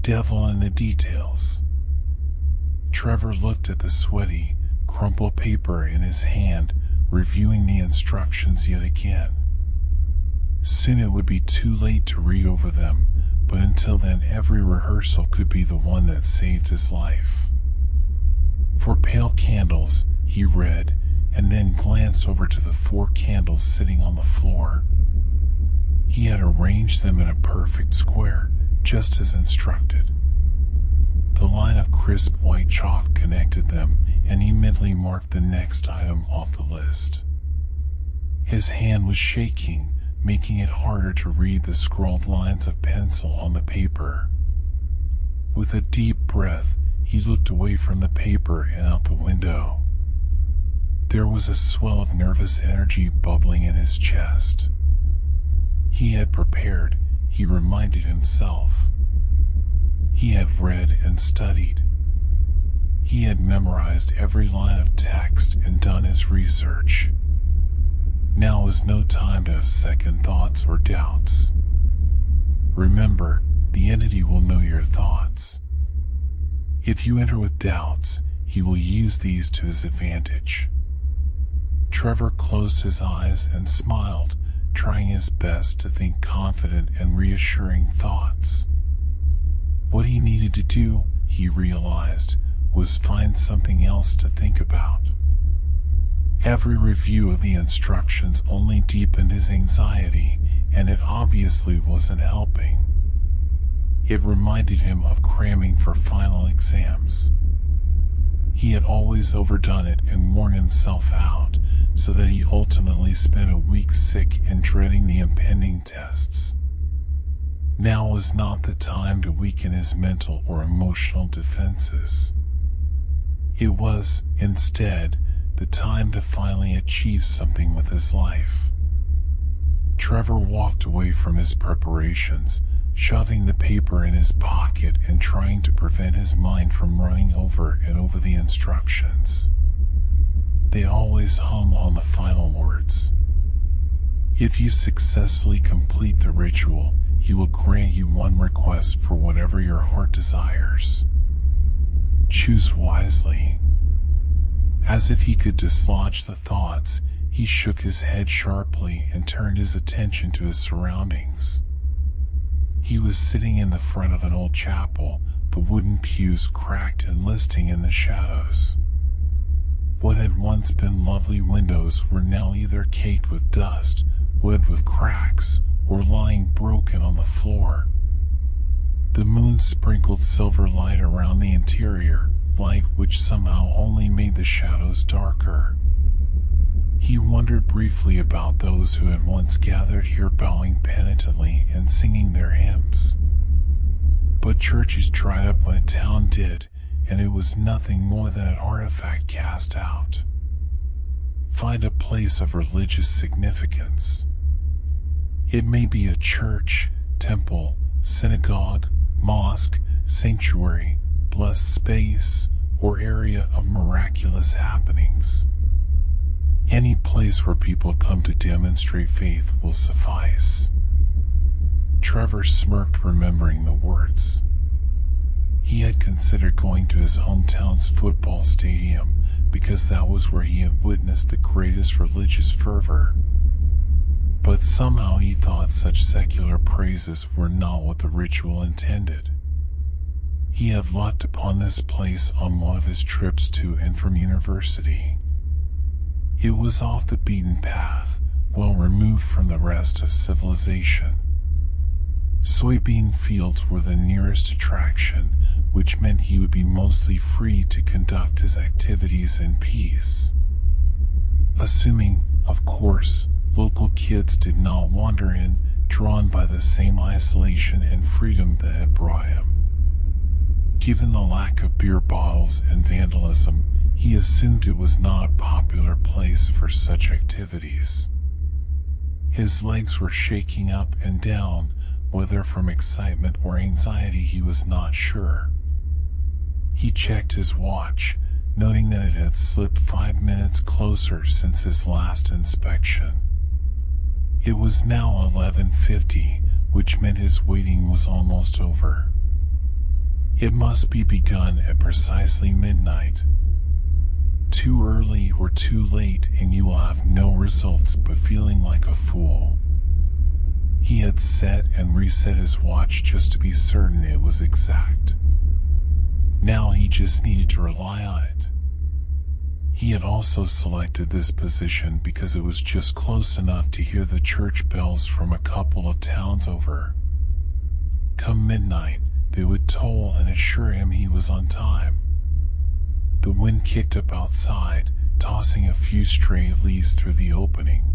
Devil in the details. Trevor looked at the sweaty, crumpled paper in his hand, reviewing the instructions yet again. Soon it would be too late to read over them, but until then every rehearsal could be the one that saved his life. For pale candles, he read, and then glanced over to the 4 candles sitting on the floor. He had arranged them in a perfect square, just as instructed. The line of crisp white chalk connected them, and he mentally marked the next item off the list. His hand was shaking, making it harder to read the scrawled lines of pencil on the paper. With a deep breath, he looked away from the paper and out the window. There was a swell of nervous energy bubbling in his chest. He had prepared, he reminded himself. He had read and studied. He had memorized every line of text and done his research. Now is no time to have second thoughts or doubts. Remember, the entity will know your thoughts. If you enter with doubts, he will use these to his advantage. Trevor closed his eyes and smiled, trying his best to think confident and reassuring thoughts. What he needed to do, he realized, was find something else to think about. Every review of the instructions only deepened his anxiety, and it obviously wasn't helping. It reminded him of cramming for final exams. He had always overdone it and worn himself out, so that he ultimately spent a week sick and dreading the impending tests. Now was not the time to weaken his mental or emotional defenses. It was, instead, the time to finally achieve something with his life. Trevor walked away from his preparations, shoving the paper in his pocket and trying to prevent his mind from running over and over the instructions. They always hung on the final words. If you successfully complete the ritual, he will grant you one request for whatever your heart desires. Choose wisely. As if he could dislodge the thoughts, he shook his head sharply and turned his attention to his surroundings. He was sitting in the front of an old chapel, the wooden pews cracked and listing in the shadows. What had once been lovely windows were now either caked with dust, webbed with cracks, or lying broken on the floor. The moon sprinkled silver light around the interior, light which somehow only made the shadows darker. He wondered briefly about those who had once gathered here bowing penitently and singing their hymns. But churches dried up when a town did, and it was nothing more than an artifact cast out. Find a place of religious significance. It may be a church, temple, synagogue, mosque, sanctuary, blessed space, or area of miraculous happenings. Any place where people come to demonstrate faith will suffice. Trevor smirked, remembering the words. He had considered going to his hometown's football stadium because that was where he had witnessed the greatest religious fervor. But somehow he thought such secular praises were not what the ritual intended. He had lucked upon this place on one of his trips to and from university. It was off the beaten path, well removed from the rest of civilization. Soybean fields were the nearest attraction, which meant he would be mostly free to conduct his activities in peace. Assuming, of course, local kids did not wander in, drawn by the same isolation and freedom that had brought him. Given the lack of beer bottles and vandalism, he assumed it was not a popular place for such activities. His legs were shaking up and down, whether from excitement or anxiety he was not sure. He checked his watch, noting that it had slipped 5 minutes closer since his last inspection. It was now 11:50, which meant his waiting was almost over. It must be begun at precisely midnight. Too early or too late and you will have no results but feeling like a fool. He had set and reset his watch just to be certain it was exact. Now he just needed to rely on it. He had also selected this position because it was just close enough to hear the church bells from a couple of towns over. Come midnight, they would toll and assure him he was on time. The wind kicked up outside, tossing a few stray leaves through the opening.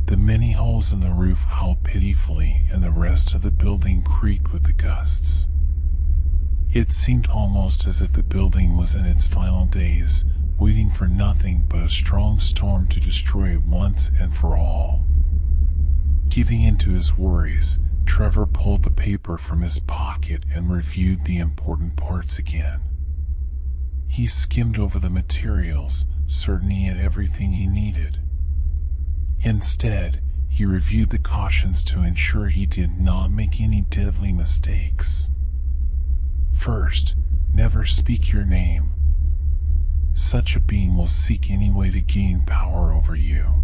The many holes in the roof howled pitifully, and the rest of the building creaked with the gusts. It seemed almost as if the building was in its final days, waiting for nothing but a strong storm to destroy it once and for all. Giving in to his worries, Trevor pulled the paper from his pocket and reviewed the important parts again. He skimmed over the materials, certain he had everything he needed. Instead, he reviewed the cautions to ensure he did not make any deadly mistakes. First, never speak your name. Such a being will seek any way to gain power over you.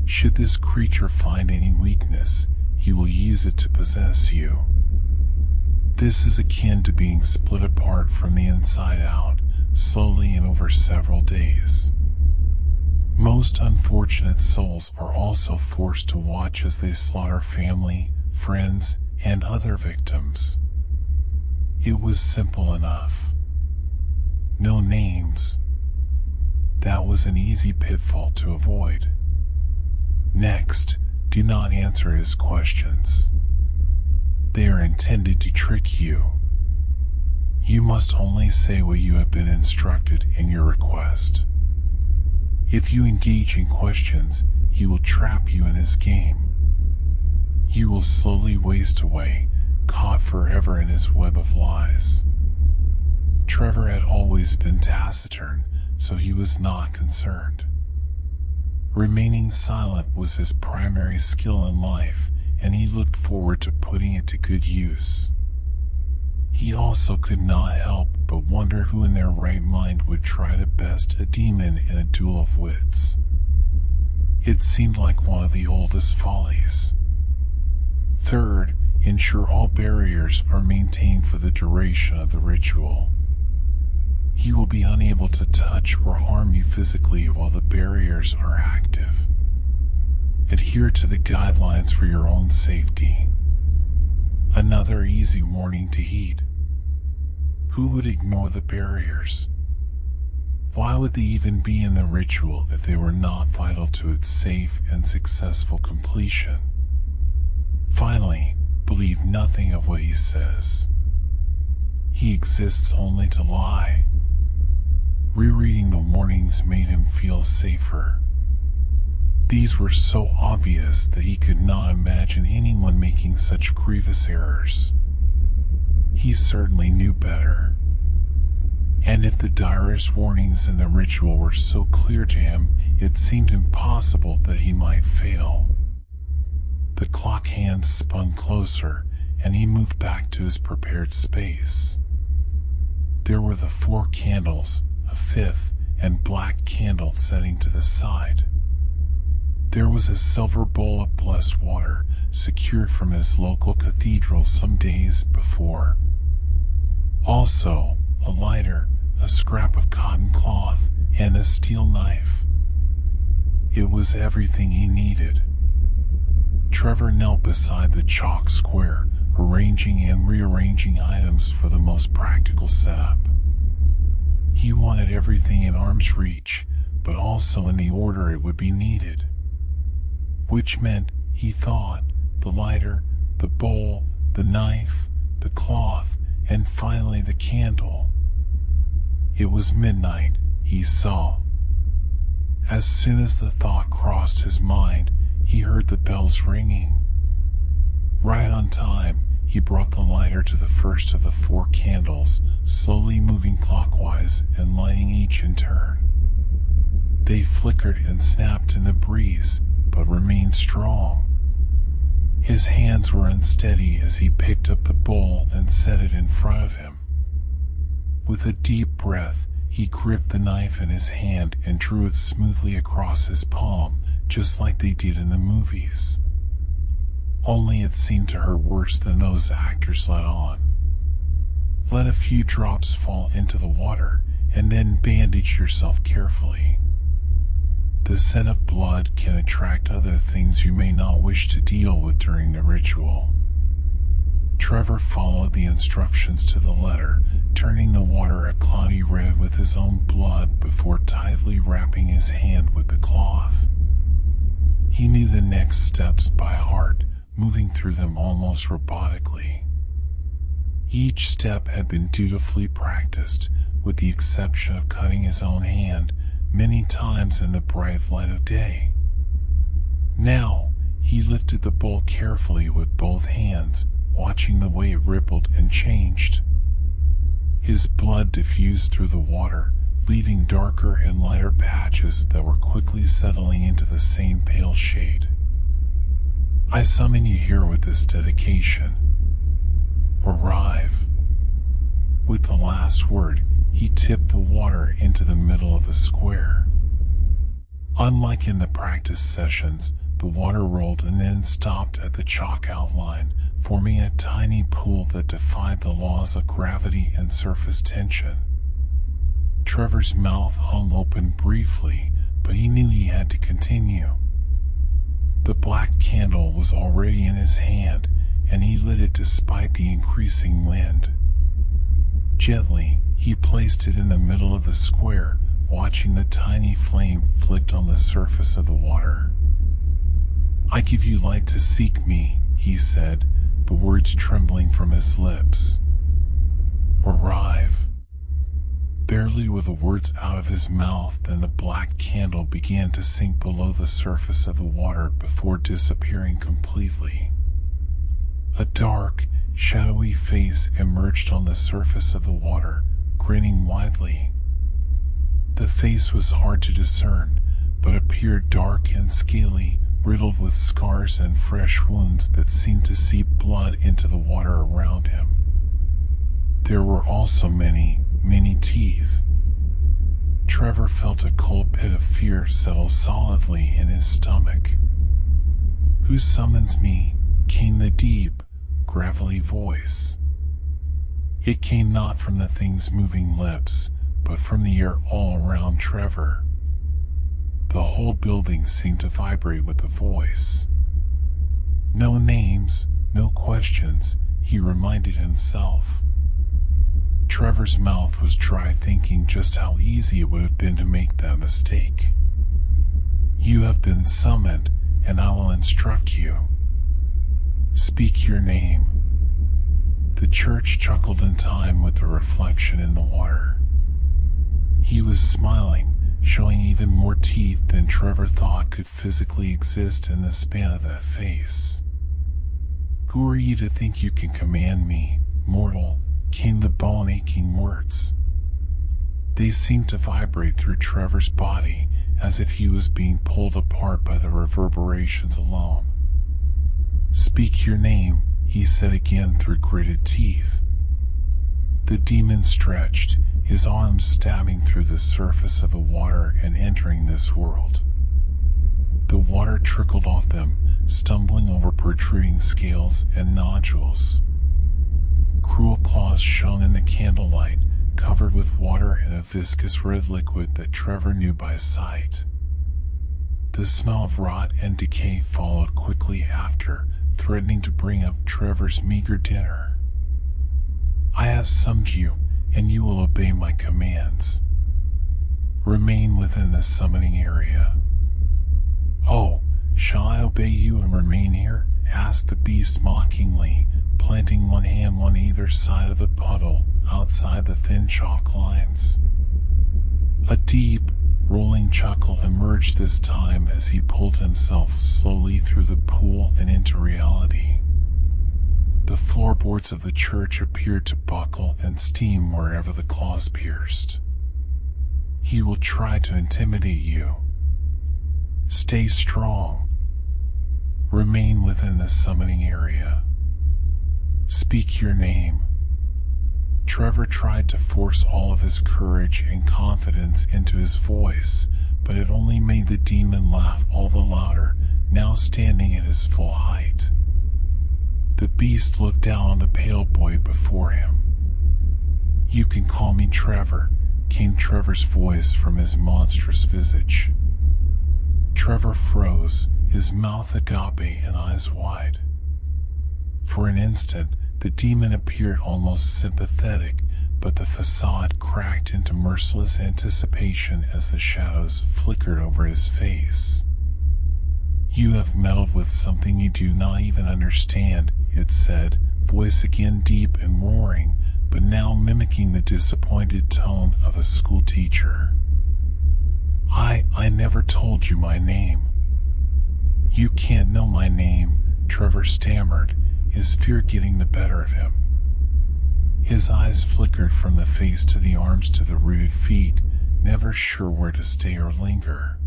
Should this creature find any weakness, he will use it to possess you. This is akin to being split apart from the inside out, slowly and over several days. Most unfortunate souls are also forced to watch as they slaughter family, friends, and other victims. It was simple enough. No names. That was an easy pitfall to avoid. Next, do not answer his questions. They are intended to trick you. You must only say what you have been instructed in your request. If you engage in questions, he will trap you in his game. You will slowly waste away, caught forever in his web of lies. Trevor had always been taciturn, so he was not concerned. Remaining silent was his primary skill in life, and he looked forward to putting it to good use. He also could not help but wonder who in their right mind would try to best a demon in a duel of wits. It seemed like one of the oldest follies. Third, ensure all barriers are maintained for the duration of the ritual. He will be unable to touch or harm you physically while the barriers are active. Adhere to the guidelines for your own safety. Another easy warning to heed. Who would ignore the barriers? Why would they even be in the ritual if they were not vital to its safe and successful completion? Finally, believe nothing of what he says. He exists only to lie. Rereading the warnings made him feel safer. These were so obvious that he could not imagine anyone making such grievous errors. He certainly knew better. And if the direst warnings in the ritual were so clear to him, it seemed impossible that he might fail. The clock hands spun closer, and he moved back to his prepared space. There were the 4 candles, a 5th and black candle setting to the side. There was a silver bowl of blessed water, secured from his local cathedral some days before. Also, a lighter, a scrap of cotton cloth, and a steel knife. It was everything he needed. Trevor knelt beside the chalk square, arranging and rearranging items for the most practical setup. He wanted everything in arm's reach, but also in the order it would be needed. Which meant, he thought, the lighter, the bowl, the knife, the cloth, and finally the candle. It was midnight, he saw. As soon as the thought crossed his mind, he heard the bells ringing. Right on time, he brought the lighter to the first of the 4 candles, slowly moving clockwise and lighting each in turn. They flickered and snapped in the breeze, but remained strong. His hands were unsteady as he picked up the bowl and set it in front of him. With a deep breath, he gripped the knife in his hand and drew it smoothly across his palm, just like they did in the movies. Only it seemed to hurt worse than those actors let on. Let a few drops fall into the water, and then bandage yourself carefully. The scent of blood can attract other things you may not wish to deal with during the ritual. Trevor followed the instructions to the letter, turning the water a cloudy red with his own blood before tightly wrapping his hand with the cloth. He knew the next steps by heart, moving through them almost robotically. Each step had been dutifully practiced, with the exception of cutting his own hand many times in the bright light of day. Now, he lifted the bowl carefully with both hands, watching the way it rippled and changed. His blood diffused through the water, leaving darker and lighter patches that were quickly settling into the same pale shade. I summon you here with this dedication. Arrive. With the last word, he tipped the water into the middle of the square. Unlike in the practice sessions, the water rolled and then stopped at the chalk outline, forming a tiny pool that defied the laws of gravity and surface tension. Trevor's mouth hung open briefly, but he knew he had to continue. The black candle was already in his hand, and he lit it despite the increasing wind. Gently, he placed it in the middle of the square, watching the tiny flame flick on the surface of the water. I give you light to seek me, he said, the words trembling from his lips. Arrive. Barely were the words out of his mouth than the black candle began to sink below the surface of the water before disappearing completely. A dark, shadowy face emerged on the surface of the water, grinning widely. The face was hard to discern, but appeared dark and scaly, riddled with scars and fresh wounds that seemed to seep blood into the water around him. There were also many teeth. Trevor felt a cold pit of fear settle solidly in his stomach. Who summons me? Came the deep, gravelly voice. It came not from the thing's moving lips, but from the air all around Trevor. The whole building seemed to vibrate with the voice. No names, no questions, he reminded himself. Trevor's mouth was dry, thinking just how easy it would have been to make that mistake. You have been summoned, and I will instruct you. Speak your name. The church chuckled in time with the reflection in the water. He was smiling, showing even more teeth than Trevor thought could physically exist in the span of that face. Who are you to think you can command me, mortal? Came the bone-aching words. They seemed to vibrate through Trevor's body, as if he was being pulled apart by the reverberations alone. Speak your name, he said again through gritted teeth. The demon stretched, his arms stabbing through the surface of the water and entering this world. The water trickled off them, stumbling over protruding scales and nodules. Cruel claws shone in the candlelight, covered with water and a viscous red liquid that Trevor knew by sight. The smell of rot and decay followed quickly after, threatening to bring up Trevor's meager dinner. I have summoned you, and you will obey my commands. Remain within the summoning area. Oh, shall I obey you and remain here? Asked the beast mockingly, planting one hand on either side of the puddle, outside the thin chalk lines. A deep, rolling chuckle emerged this time as he pulled himself slowly through the pool and into reality. The floorboards of the church appeared to buckle and steam wherever the claws pierced. He will try to intimidate you. Stay strong. Remain within the summoning area. Speak your name. Trevor tried to force all of his courage and confidence into his voice, but it only made the demon laugh all the louder, now standing at his full height. The beast looked down on the pale boy before him. "You can call me Trevor," came Trevor's voice from his monstrous visage. Trevor froze, his mouth agape and eyes wide. For an instant, the demon appeared almost sympathetic, but the facade cracked into merciless anticipation as the shadows flickered over his face. "You have meddled with something you do not even understand," it said, voice again deep and roaring, but now mimicking the disappointed tone of a school teacher. I never told you my name." "You can't know my name," Trevor stammered, his fear getting the better of him. His eyes flickered from the face to the arms to the rooted feet, never sure where to stay or linger.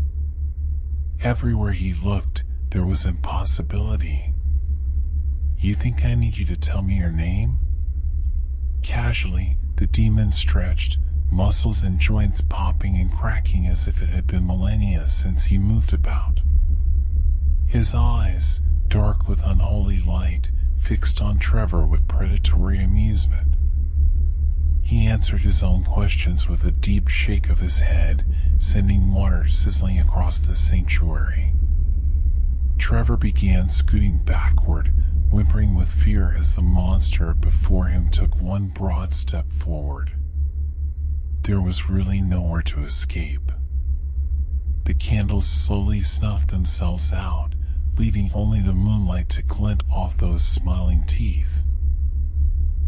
Everywhere he looked, there was impossibility. "You think I need you to tell me your name?" Casually, the demon stretched, muscles and joints popping and cracking as if it had been millennia since he moved about. His eyes, dark with unholy light, fixed on Trevor with predatory amusement. He answered his own questions with a deep shake of his head, sending water sizzling across the sanctuary. Trevor began scooting backward, whimpering with fear as the monster before him took one broad step forward. There was really nowhere to escape. The candles slowly snuffed themselves out, leaving only the moonlight to glint off those smiling teeth.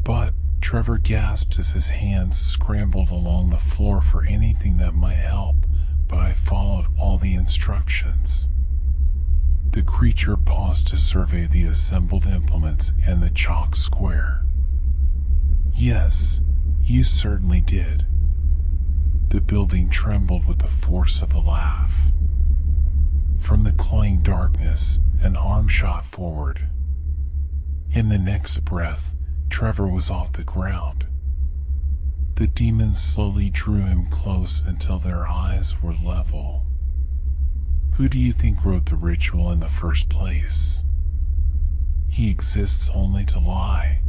But Trevor gasped as his hands scrambled along the floor for anything that might help, but I followed all the instructions. The creature paused to survey the assembled implements and the chalk square. "Yes, you certainly did." The building trembled with the force of the laugh. From the cloying darkness, an arm shot forward. In the next breath, Trevor was off the ground. The demons slowly drew him close until their eyes were level. "Who do you think wrote the ritual in the first place? He exists only to lie."